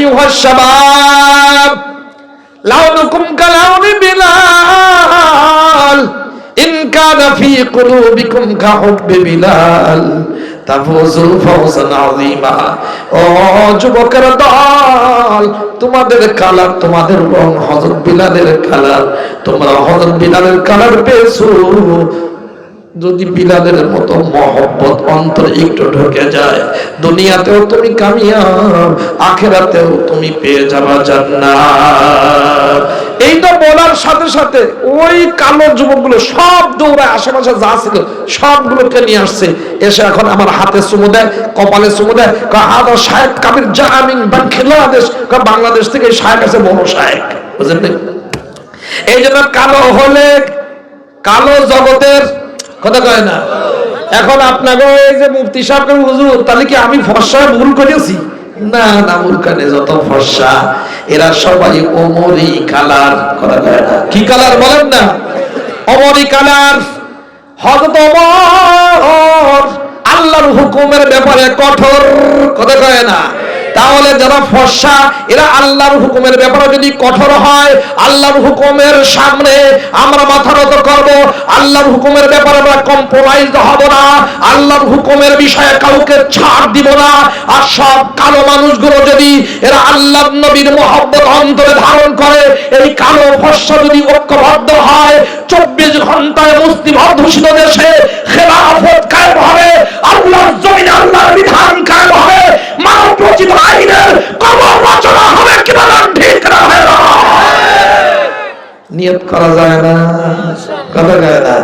আইয়ুহাস শাবাব লাউনুকুম কালাউনি Bilal in কানা ফি কুলুবিকুম কাহুব্বি বিলাল তাফুজু ফাওজান আযীমা। ও যুবকের দল, তোমাদের কালার, তোমাদের রং হযরত বিলালের কালার, তোমরা হযরত বিলালের কালার পেয়েছো। যদি বিলালের মতো মহব্বত অন্তরে একটু ঢুকে যায়, দুনিয়াতেও তুমি কামিয়াব, আখিরাতেও তুমি পেয়ে যাবা জান্নাত। এইটা বলার সাথে সাথে ওই কালো যুবকগুলো সব দৌড়ায় আশেপাশে যা ছিল সবগুলোকে নিয়ে আসছে। এসে এখন আমার হাতে চুমু দেয়, কপালে চুমু দেয়, হাদা শায়েখ কাবির জামিন বাংলাদেশ, বাংলাদেশ থেকে শায়েখ আছে, বড় শায়েখ, বুঝলেন? এই জন্য কালো হলে কালো জগতের কথা কয় না। এখন আপনাকে এই যে মুফতি সাহেব হুজুর, তাহলে কি আমি ফর্সা ভুল করেছি? না না, মুরকানে যত ফর্সা এরা সবাই ওমরি কালার। কথা কয় না, কি কালার বলেন না? ওমরি কালার। হযরত ওমর আল্লাহর হুকুমের ব্যাপারে কঠোর। কথা কয় না। তাহলে যারা ফর্সা এরা আল্লাহর হুকুমের ব্যাপারে যদি কঠোর হয়, আল্লাহর হুকুমের সামনে আমরা মাথা নত করব, আল্লাহর হুকুমের ব্যাপারে আমরা কম্প্রোমাইজ হব না, আল্লাহর হুকুমের বিষয়ে কাউকে ছাড় দিব না। আর সব কালো মানুষগুলো যদি এরা আল্লাহর নবীর মহব্বত অন্তরে ধারণ করে, এই কালো ফর্সা যদি ঐক্যবদ্ধ হয়, 24 ঘন্টায় মুসলিম অধ্যুষিত দেশে খেলাফত কায়েম হবে, আল্লাহর জমিনে আল্লাহর বিধান কায়েম হবে, মানব রচিত আইনের কবর রচনা হবে। কি বলেন ঠিক না? নিয়ত করা যায় না, কথা কয় না।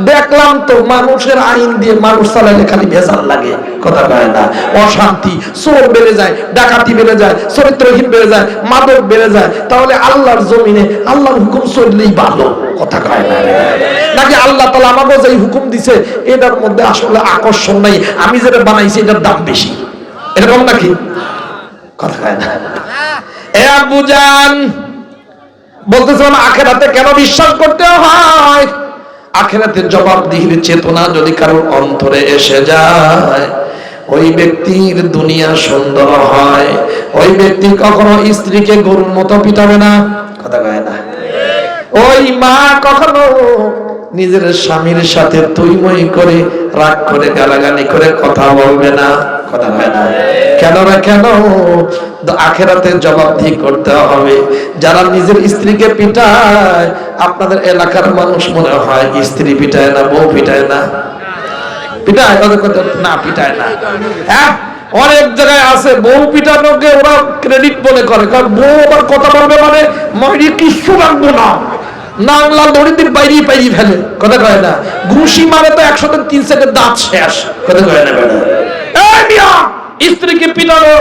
দেখলাম তো মানুষের আইন দিয়ে মানুষ চালালে খালি ভেজাল লাগে। কথা কয় না। অশান্তি, চোর বেড়ে যায়, ডাকাতি বেড়ে যায়, চরিত্রহীন বেড়ে যায়, মাদক বেড়ে যায়। তাহলে আল্লাহর জমিনে আল্লাহর হুকুম চললেই ভালো। কথা কয় না। নাকি আল্লাহ তাআলা আমাকে যে হুকুম দিছে এটার মধ্যে আসলে আকর্ষণ নাই, আমি যেটা বানাইছি এটার দাম বেশি, এরকম নাকি? কথা কয় না। এ আবু জান বলতেছিলাম আখিরাতে কেন বিশ্বাস করতে হয়? আখিরাতের জবাবদিহির চেতনা যদি কারোর অন্তরে এসে যায়, ওই ব্যক্তির দুনিয়া সুন্দর হয়। ওই ব্যক্তি কখনো স্ত্রীকে গরুর মতো পিটাবে না। কথা কয় না। ওই মা কখনো নিজের স্বামীর সাথে তুইমই করে রাগ করে গালাগালি করে কথা বলবে না। কথা হয় না। কেন না কেন? আখিরাতে জবাবদিহি করতে হবে। যারা নিজের স্ত্রীকে পিটায়, আপনাদের এলাকার মানুষ মনে হয় স্ত্রী পিটায় না, বউ পিটায় না? পিটায়? না, পিটায় না। হ্যাঁ, অনেক জায়গায় আছে বউ পিটানোকে ওরা ক্রেডিট মনে করে, কারণ বউ আবার কথা বলবে মানে মাইরি কিছু রাখবো না, নাংলা দড়িতে বাইরে পাইয়ে ফেলে। কথা কয় না। ঘুষি মারে তো 103 সেকেন্ড দাঁত শেষ। কথা কয় না। স্ত্রীকে পিটানো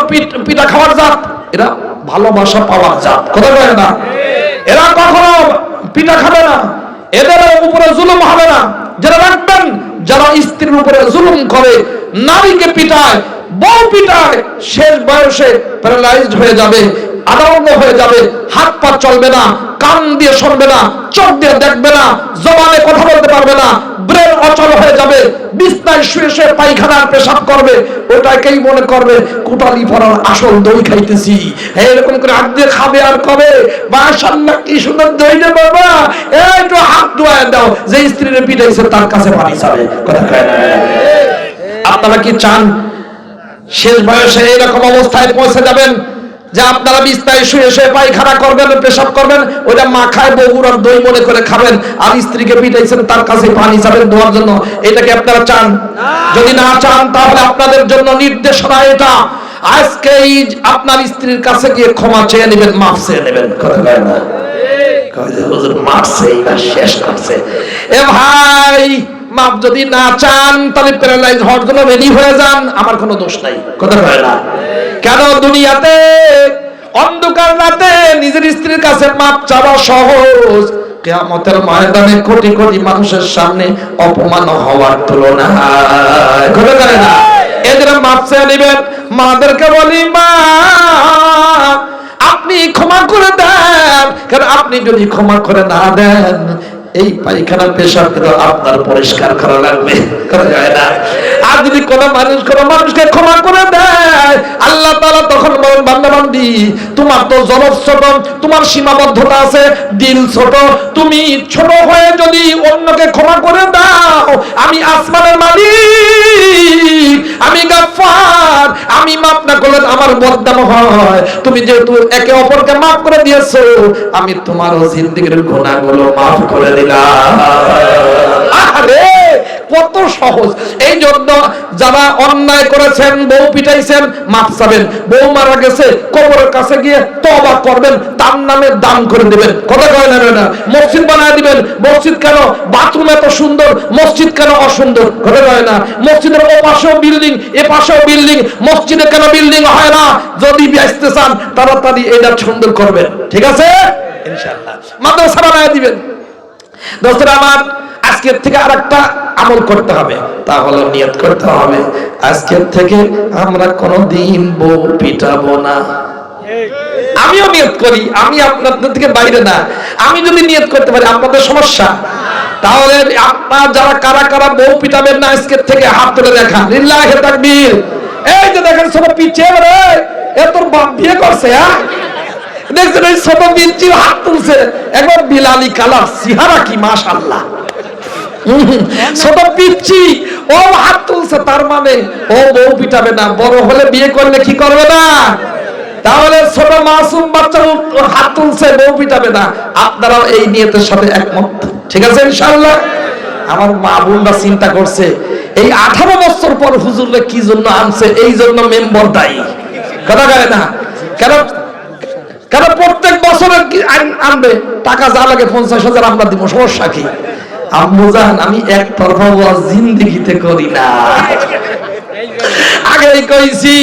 পিটা খাওয়ার জাত, এরা ভালোবাসা পাওয়ার জাত। কথা কয় না। এরা কখনো পিটা খাবে না, এদের উপরে জুলুম হবে না। যারা রাখবেন, যারা স্ত্রীর উপরে জুলুম করে, নারীকে পিটায়, বউ পিটায়, শেষ বয়সে প্যারালাইজড হয়ে যাবে, আদাঙ্গ হয়ে যাবে, হাত পা চলবে না, কান দিয়ে শুনবে না, চোখ দিয়ে দেখবে না, জবানে কথা বলতে পারবে না, ব্রেন অচল হয়ে যাবে, বিছনায় শুয়ে শুয়ে পায়খানার পেশাব করবে, ওটাকেই মনে করবে কোটালি পরার আসল দই খাইতেছি। এরকম করে হাত দিয়ে খাবে আর কবে মাশাআল্লাহ কি সুন্দর দই রে বাবা, একটু হাত ধোয়া দাও। যে স্ত্রীর পিটাইছে তার কাছে পানি যাবে। কথা কয় না। আপনারা কি চান শেষ বয়সে এরকম অবস্থায় পৌঁছে যাবেন যে আপনারা বিছনায় শুয়ে শুয়ে পায়খানা করবেন, পেশাব করবেন, ওইটা মাখায় বগুড়ার দই মনে করে খাবেন, আর স্ত্রীকে পিটাইছেন তার কাছে পানি চাবেন ধোয়ার জন্য? এটাকে আপনারা চান? যদি না চান তাহলে আপনাদের জন্য নির্দেশনা এটা, আজকেই আপনার স্ত্রীর কাছে গিয়ে ক্ষমা চেয়ে নেবেন, মাফ চেয়ে নেবেন। কথা কয় না। হুজুর মারছে, এটা শেষ করছে। এ ভাই, মাপ যদি না চান তাহলে প্যারালাইজ হওয়ার জন্য রেডি হয়ে যান, আমার কোনো দোষ নাই। কথা কয় না। কেন? দুনিয়াতে অন্ধকার রাতে নিজের স্ত্রীর কাছে মাপ চাওয়া সহজ, কিয়ামতের ময়দানে কোটি কোটি মানুষের সামনে অপমান হওয়ার তুলনায়। কথা কয় না। এদের মাপ চেয়ে নেবেন। মাদেরকে বলি, মা আপনি ক্ষমা করে দেন, কারণ আপনি যদি ক্ষমা করে না দেন এই পায়খানা পেশাব আপনার পরিষ্কার করা লাগবে। কথা কয় না। আর যদি কোনো মানুষকে ক্ষমা করে দেয়, আল্লাহ তাআলা তখন বলেন, বান্দা বান্দি তোমার তো জরফ ছোট, তোমার সীমাবদ্ধতা আছে, দিল ছোট, তুমি ছোট হয়ে যদি অন্যকে ক্ষমা করে দাও, আমি আসমানের মালিক, আমি গাফফার, আমি মাফ না করলে আমার বদনাম হয়। তুমি যেহেতু একে অপরকে মাফ করে দিয়েছো, আমি তোমার জিন্দেগীর গুনাহগুলো মাফ করে দিলাম। আরে কত সহজ! এই জন্য যারা অন্যায় করেছেন, বউ পিটাইছেন, মাফ চাবেন। বউ মারা গেছে, কবরের কাছে গিয়ে তওবা করবেন, তার নামে দান করে দিবেন। কথা কয় না? মসজিদ বানায় দিবেন। মসজিদ কেন? বাথরুম এত সুন্দর, মসজিদ কেন অসুন্দর? কথা কয় না? মসজিদের ও পাশেও বিল্ডিং, এ পাশেও বিল্ডিং, মসজিদে কেন বিল্ডিং হয় না? যদি বেচতে চান তাড়াতাড়ি এটা সুন্দর করবেন, ঠিক আছে ইনশাআল্লাহ। মাদ্রাসা বানায় দিবেন। দোস্তরা আমার, আজকের থেকে আরেকটা আমল করতে হবে, তা হলো নিয়ত করতে হবে, আজকের থেকে আমরা কোনোদিন বউ পিটাবো না। আমিও নিয়ত করি, আমি আপনাদের থেকে বাইরে না। আমি যদি নিয়ত করতে পারি, আপনাদের সমস্যা? তাহলে আপনারা যারা কারা কারা বউ পিটাবেন না আজকের থেকে হাত তুলে দেখান। লিল্লাহি তাকবীর। এই যে দেখেন ছোট পিচ্ছে, এ তোর বাপ বিয়ে করছে? হ্যাঁ, দেখছেন এই ছোট পিচ্ছি হাত তুলছে, একবার বিলালি কালার, চেহারা কি মাশাআল্লাহ। ছোট পিচ্ছি ও হাত তুলছে, তার মানে ও বউ পিটাবে না, বড় হলে বিয়ে করলে কি করবে না? তাহলে ছোট মাসুম বাচ্চা হাত তুলছে, বউ পিটাবে না। আপনারাও এই নিয়তের সাথে একমত, ঠিক আছে ইনশাআল্লাহ? আমার মা বোনরা চিন্তা করছে, এই 18 বছর পর হুজুররে কি জন্য আনছে, এই জন্য মেম্বার দায়ী। কথা কয় না? কেন প্রত্যেক বছরে আনবে, টাকা যা লাগে 50,000 আমরা দিব, সমস্যা কি? আম্মু জান, আমি একতরফা ওয়াজ জিন্দেগিতে করি না। আগেই কইছি,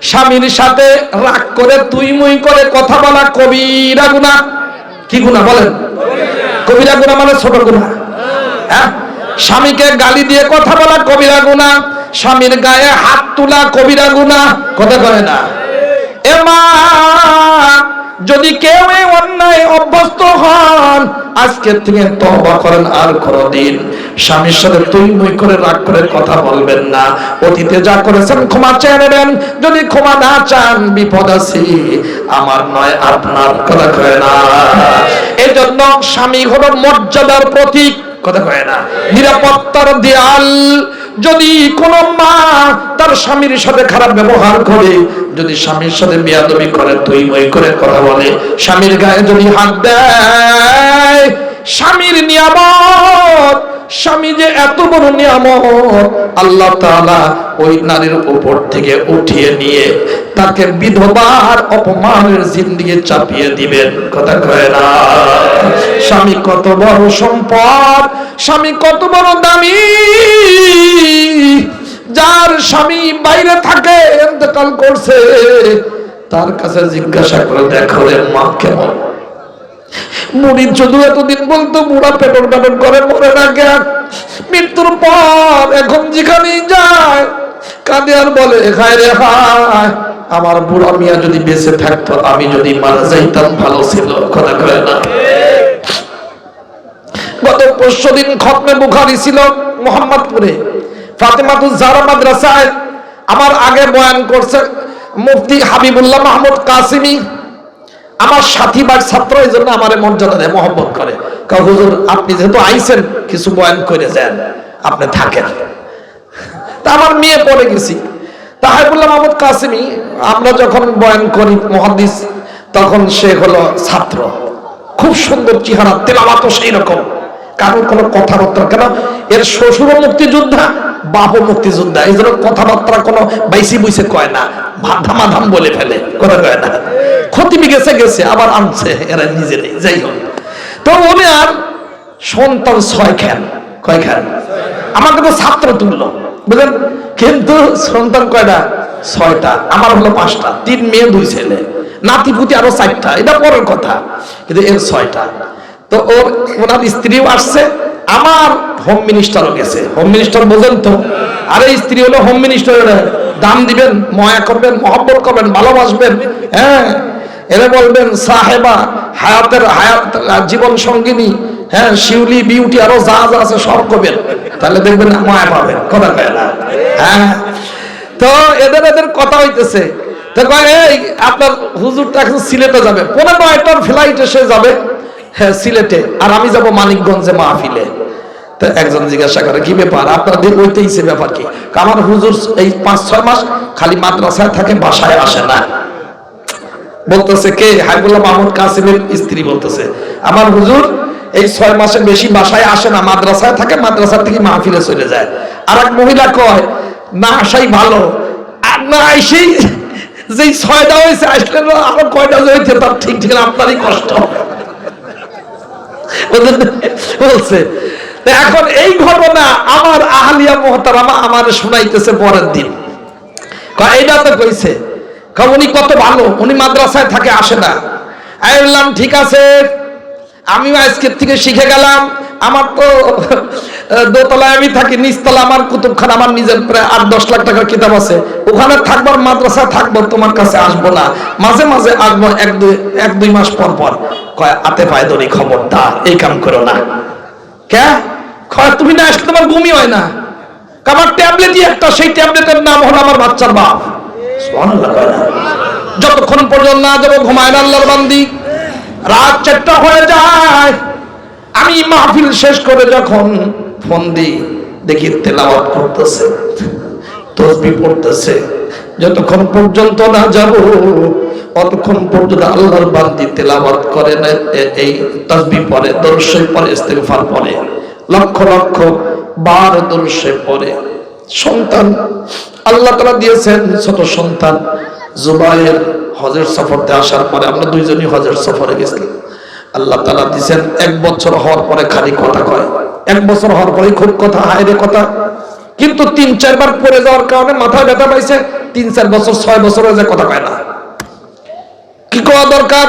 স্বামীর সাথে রাগ করে তুই মুই করে কথা বলা কবিরা গুনাহ। কি গুনাহ বলেন? কবিরা গুনাহ মানে ছোট গুনাহ। হ্যাঁ, স্বামীকে গালি দিয়ে কথা বলা কবিরা গুনাহ, স্বামীর গায়ে হাত তোলা কবিরা গুনাহ। কথা কয় না? এ মা, যদি কেউ এই অন্যায় অভ্যস্ত হন, আজকের থেকে তওবা করেন, আর কোনদিন স্বামীর সাথে তুই মুই করে রাগ করে কথা বলবেন না। অতীতে যা করেছেন ক্ষমা চেয়ে নেবেন। যদি ক্ষমা না চান, বিপদ আছে, আমার নয় আপনার। কথা কয় না? এই জন্য স্বামী হলো মর্যাদার প্রতীক। কথা কয় না? নিরাপত্তার দেয়াল। যদি কোন মা তার স্বামীর সাথে খারাপ ব্যবহার করে, যদি স্বামীর সাথে বেয়াদবি করে, তুই মই করে কথা বলে, স্বামীর গায়ে যদি হাত দেয়, স্বামীর নিয়ামত, স্বামী যে এত বড় নিয়ামত, আল্লাহ তাআলা ওই নারীর উপর থেকে উঠিয়ে নিয়ে তাকে বিধবার অপমানের জিন্দেগি চাপিয়ে দিবেন। কথা কয় না? স্বামী কত বড় সম্পদ, স্বামী কত বড় দামি। যার স্বামী বাইরে থাকে, ইন্তেকাল করছে, তার কাছে জিজ্ঞাসা করে দেখো রে মা কেমন। মুড়ি শুধু এতদিন বলতো বুড়া পেটর পেটর করে মরে না কেন, মৃত্যুর পর এখন যেখানেই যায় কাঁদে আর বলে, হায় রে হায়, আমার বুড়া মিয়া যদি বেঁচে থাকতো, আমি যদি মারা যাইতাম ভালো ছিল। কথা কয় না? গত 5 দিন খতমে বুখারী ছিল মোহাম্মদপুরে, ফাতেমাতুজ জাহরা মাদ্রাসায়। আমার আগে বয়ান করছে মুফতি হাবিবুল্লাহ মাহমুদ কাসিমি, আমার সাথী বা ছাত্র, এই জন্য আমার মর্যাদা দেয়, মহব্বত করে। হুজুর আপনি যেহেতু আইছেন, কিছু বয়ান করে যান, আপনি থাকেন। তা আমার মেয়ে পড়ে গেছি, তা হাবিবুল্লাহ মাহমুদ কাসিমি, আমরা যখন বয়ান করি মুহাদ্দিস, তখন সে হলো ছাত্র, খুব সুন্দর চেহারা, তেলাওয়াতও সেই রকম, কারণ কোনো কথাবার্তা, কেন এর শ্বশুরও মুক্তিযোদ্ধা, বাপও মুক্তিযোদ্ধা, এই জন্য কথাবার্তা কোনো বাইসি বুইসে কয় না, ধামাধাম বলে ফেলে। কথা কয় না? খতিবি গেছে আবার আনছে এরা নিজেরাই। যাই হোক, তো উনি আর সন্তান 6 খান। কয় খান? আমাকে তো ছাত্র তুললো, বুঝলেন, কিন্তু সন্তান কয়টা? 6টা। আমার হলো 5টা, 3 মেয়ে 2 ছেলে, নাতিপুতি আরো 4টা, এটা পরের কথা, কিন্তু এর 6টা। তো ওনার স্ত্রীও আসছে, আমার হোম মিনিস্টারও গেছে। হোম মিনিস্টার বোঝেন তো? আরে স্ত্রী হলো হোম মিনিস্টারের দাম দিবেন, ময়া করবেন, মহব্বত করবেন, ভালোবাসবেন। হ্যাঁ, এরা বলবেন সাহেবা, হায়াত জীবন সঙ্গিনী, হ্যাঁ, শিউলি বিউটি আরো যা যা আছে সব করবেন, তাহলে দেখবেন মায়া পাবেন। কথা কয় না? হ্যাঁ, তো এদের কথা হইতেছে। তো কয় এই আপনার হুজুরটা এখন সিলেটে যাবে, 15টার ফ্লাইট এসে যাবে হ্যাঁ সিলেটে, আর আমি যাব মানিকগঞ্জে মাহফিলে। তো একজন জিজ্ঞাসা করে কি ব্যাপার আপনাদের ওইতেইছে, ব্যাপার কি? আমার হুজুর এই 5-6 মাস খালি মাদ্রাসায় থাকে, বাসায় আসে না। বলতেছে কে? হাবিবুল্লাহ মাহমুদ কাসিমের স্ত্রী বলতেছে আমার হুজুর এই 6 মাসের বেশি বাসায় আসে না, মাদ্রাসায় থাকে, মাদ্রাসা থেকে মাহফিলে চলে যায়। আর এক মহিলা কয় না আসাই ভালো, আর না আইসেই যেই 6টা হয়েছে আসলে আরো কয়টা হয়েছে তার ঠিক ঠিক আপনারই কষ্ট বলছে। এখন এই ঘটনা আমার আহলিয়া মুহতারামা আমার শোনাইতেছে পরের দিন। এইটা তো কইছে, উনি কত ভালো, উনি মাদ্রাসায় থাকে, আসে না। আমি বললাম ঠিক আছে, আমিও আজকের থেকে শিখে গেলাম। আমার তো দোতলায় আমি থাকি, নিচতলা আমার কুতুবখানা, আমার নিজের প্রায় 8-10 লাখ টাকার কিতাব আছে, ওখানে থাকবো, মাদ্রাসায় থাকবো, তোমার কাছে আসবো না, মাঝে মাঝে আসবো 1-2 মাস পর পর। কয় আতে পায় ধরি, খবরদার এই কাম করো না। কে? তুমি না আসলে তোমার ঘুমই হয় না। আমার ট্যাবলেটই একটা, সেই ট্যাবলেটের নাম হলো আমার বাচ্চার বাপ। সুবহানাল্লাহ। কয় না? যতক্ষণ পর্যন্ত না যাবো ঘুমায় না আল্লাহর বান্দি, রাত 4টা হয়ে যায়। আমি মাহফিল শেষ করে যখন ফোন দিই দেখি তেলাওয়াত করতেছে, তাসবিহ পড়তেছে। যতক্ষণ পর্যন্ত না যাব অতক্ষণ পর্যন্ত আল্লাহর বান্দি তেলাওয়াত করে না, এই তাসবিহ পড়ে, দরুদ শরীফ পড়ে, ইস্তিগফার পড়ে, লক্ষ লক্ষ বার দরুদ শরীফ পড়ে। সন্তান আল্লাহ তাআলা দিয়েছেন, ছোট সন্তান জুবায়ের হজের সফরতে আসার পরে, আমরা দুইজনই হজের সফরে গেছিলাম। আল্লাহ তাআলা দিয়েছেন 1 বছর হওয়ার পরে খালি কথা কয়, 1 বছর হওয়ার পরে খুব কথা, হায়রে কথা। কিন্তু 3-4 বার পড়ে যাওয়ার কারণে মাথায় ব্যথা পাইছে, 3-4 বছর 6 বছর হয়ে যায় কথা কয় না। কি করা দরকার?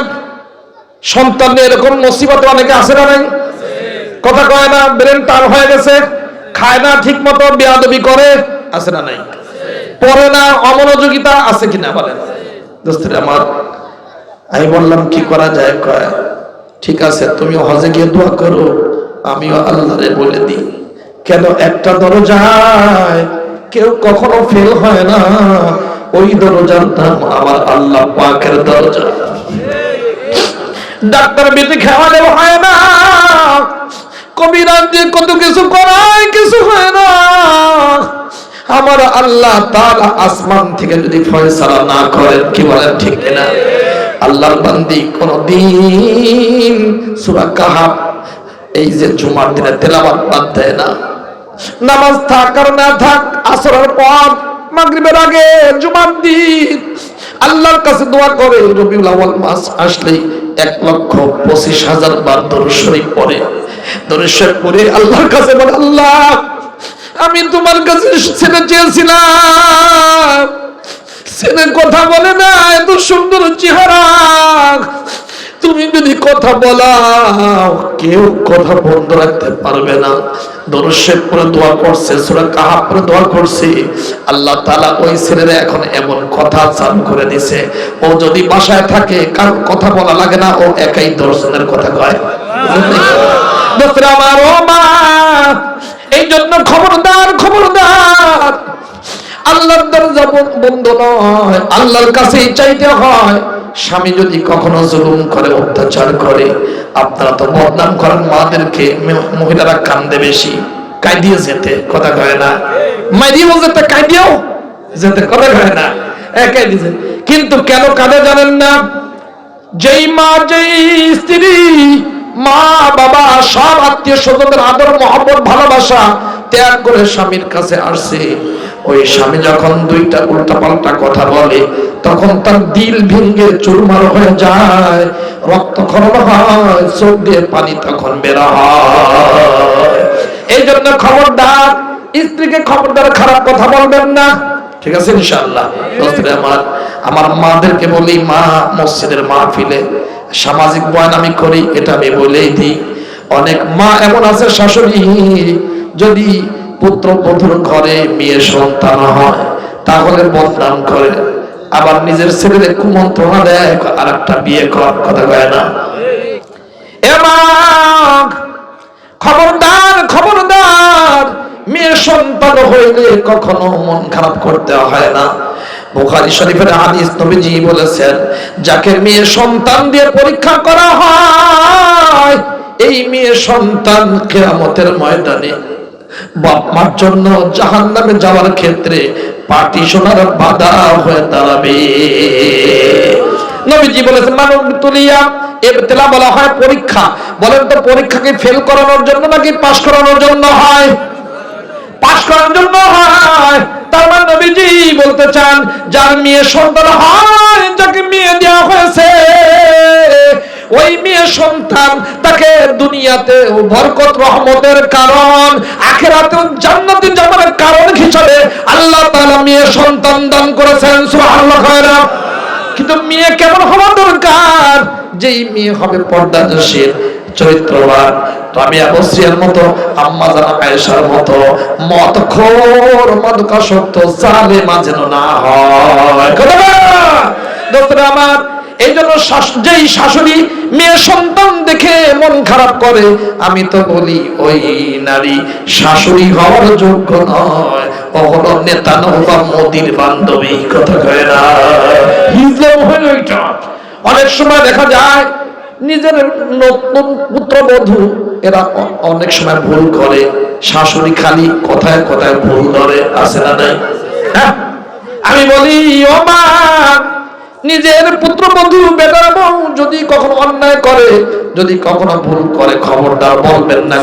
সন্তান এরকম মুসিবত অনেকে আছে না নাই? কথা কয় না, ব্রেন টান হয়ে গেছে, খায় না ঠিক মতো, বেয়াদবি করে, আছে না নাই? পড়ে না, অমনোযোগিতা আছে কিনা বলেন? দোস্তের আমার, আমি বললাম কি করা যায়? কয় ঠিক আছে, তুমি হজে গিয়ে দোয়া করো, আমিও আল্লাহরে বলে দিই। কেন? একটা দরজায় কেউ কখনো ফেল হয় না, ওই দরজার নাম আমার আল্লাহ পাকের দরজা। ডাক্তার বেটে খাওয়ালেও হয় না, কবিরাজ দিয়ে কত কিছু করায়, কিছু হয় না। আমার আল্লাহ তাআলা আসমান থেকে যদি ফয়সালা না করেন, কি বলেন ঠিক কিনা? আল্লাহর বান্দি কোনদিন সূরা কাহাফ এই যে জুমার দিনে তেলাওয়াত বাদ দেয় না। নামাজ থাক আর না থাক, আসরের পর, মাগরিবের আগে, জুমার দিন আল্লাহর কাছে দোয়া করে। রবিউল আউয়াল মাস আসলেই 1,25,000 বার দরুদ শরীফ পড়ে। দরুদ শরীফ পড়ে আল্লাহর কাছে বলে, আল্লাহ আমি তোমার কাছে ছেলে চেয়েছিলাম, ছেলে কথা বলে না, এত সুন্দর চেহারা, তুমি যদি কথা বলাও কেউ কথা বন্ধ রাখতে পারবে না। দরুদ শরীফ পড়ে দোয়া করছে, সূরা কাহাফ পড়ে দোয়া করছে, আল্লাহ তাআলা ওই ছেলের এখন এমন কথা চালু করে দিছে, ও যদি বাসায় থাকে কার কথা বলা লাগে না, ও একাই দর্শনের কথা কয়। দোস্তরা আমার, ও মা, এই জন্য খবরদার, খবরদার, আল্লাহর দরজা বন্ধ নয়, আল্লাহর কাছেই চাইতে হয়। স্বামী যদি কখনো জুলুম করে, অত্যাচার করে, আপনারা তো বদনাম করেন মাদেরকে, মহিলারা কান্দে বেশি, কাঁদিয়ে যেতে, কথা কয় না? মাইদিও যেতে, কাঁদিয়েও যেতে, কথা কয় না? একাই দিয়েছে। কিন্তু কেন কাঁদে জানেন না? যেই মা, যেই স্ত্রী, মা বাবা সব আত্মীয় স্বজনদের আদর মহব্বত ভালোবাসা ত্যাগ করে স্বামীর কাছে আসছে, ওই স্বামী যখন 2টা উল্টাপাল্টা কথা বলে, তখন তার দিল ভেঙে চুরমার হয়ে যায়, রক্তক্ষরণ হয়, চোখ দিয়ে পানি তখন বের হয়। এই জন্য খবরদার, স্ত্রীকে খবরদার খারাপ কথা বলবেন না, ঠিক আছে ইনশাআল্লাহ? আমার মাদেরকে বলি, মা মসজিদের মাহফিলে সামাজিক বয়ান আমি করি, এটা আমি বলেই দিই। অনেক মা এমন আছে, শাশুড়ি যদি পুত্র বধূর ঘরে মেয়ে সন্তান হয় তাহলে বদনাম করে, আবার নিজের ছেলেদের কুমন্ত্রণা দেয়, আর একটা বিয়ে কর, কথা কয় না? খবরদার খবরদার, মেয়ে সন্তান হইলে কখনো মন খারাপ করতে হয় না। বুখারী শরীফের হাদিস, নবীজি বলেছেন, যাকে মেয়ে সন্তান দিয়ে পরীক্ষা করা হয়, এই মেয়ে সন্তান কিয়ামতের ময়দানে বাপ মার জন্য জাহান্নামে যাওয়ার ক্ষেত্রে পাটি সোনার বাধা হয়ে দাঁড়াবে। নবীজি বলেছেন, মানব তুলিয়া, ইবতিলা বলা হয় পরীক্ষা। বলেন তো, পরীক্ষাকে ফেল করানোর জন্য নাকি পাস করানোর জন্য হয়? পাস করার জন্য হয়। তার মানে নবীজি বলতে চান, যার মেয়ে সন্তান হয়, যাকে মেয়ে দেওয়া হয়েছে, ওই মেয়ে সন্তান তাকে দুনিয়াতে বরকত রহমতের কারণ, আখিরাতে জান্নাতে যাওয়ার কারণ হিসেবে আল্লাহ তাআলা মেয়ে সন্তান দান করেছেন। সুবহানাল্লাহ। কিন্তু মেয়ে কেমন হওয়া দরকার? যেই মেয়ে হবে পর্দাশীল, চরিত্রবান, রাবিয়া বসরিয়ার মতো, আম্মা জানা আয়েশার মতো মদখোর, মদকাসক্ত, জালেমা যেন না হয়। দোস্তরা আমার, এই জন্য যেই শাশুড়ি মেয়ে সন্তান দেখে মন খারাপ করে, আমি তো বলি ওই নারী শাশুড়ি হওয়ার যোগ্য নয়, ও হলো নেতা নৌকা মোদির বান্ধবী। কথা কয় না? হিজলাম হইল এটা। অনেক সময় দেখা যায় নিজের নতুন পুত্রবধূ এরা অনেক সময় ভুল করে, শাশুড়ি খালি কথায় কথায় ভুল ধরে, আছে না নাই? হ্যাঁ, আমি বলি ও মা, নিজের পুত্রবধূ বেটার বউ যদি কখনো অন্যায় করে, যদি কখনো ভুল করে, খবরদার বলবেন না।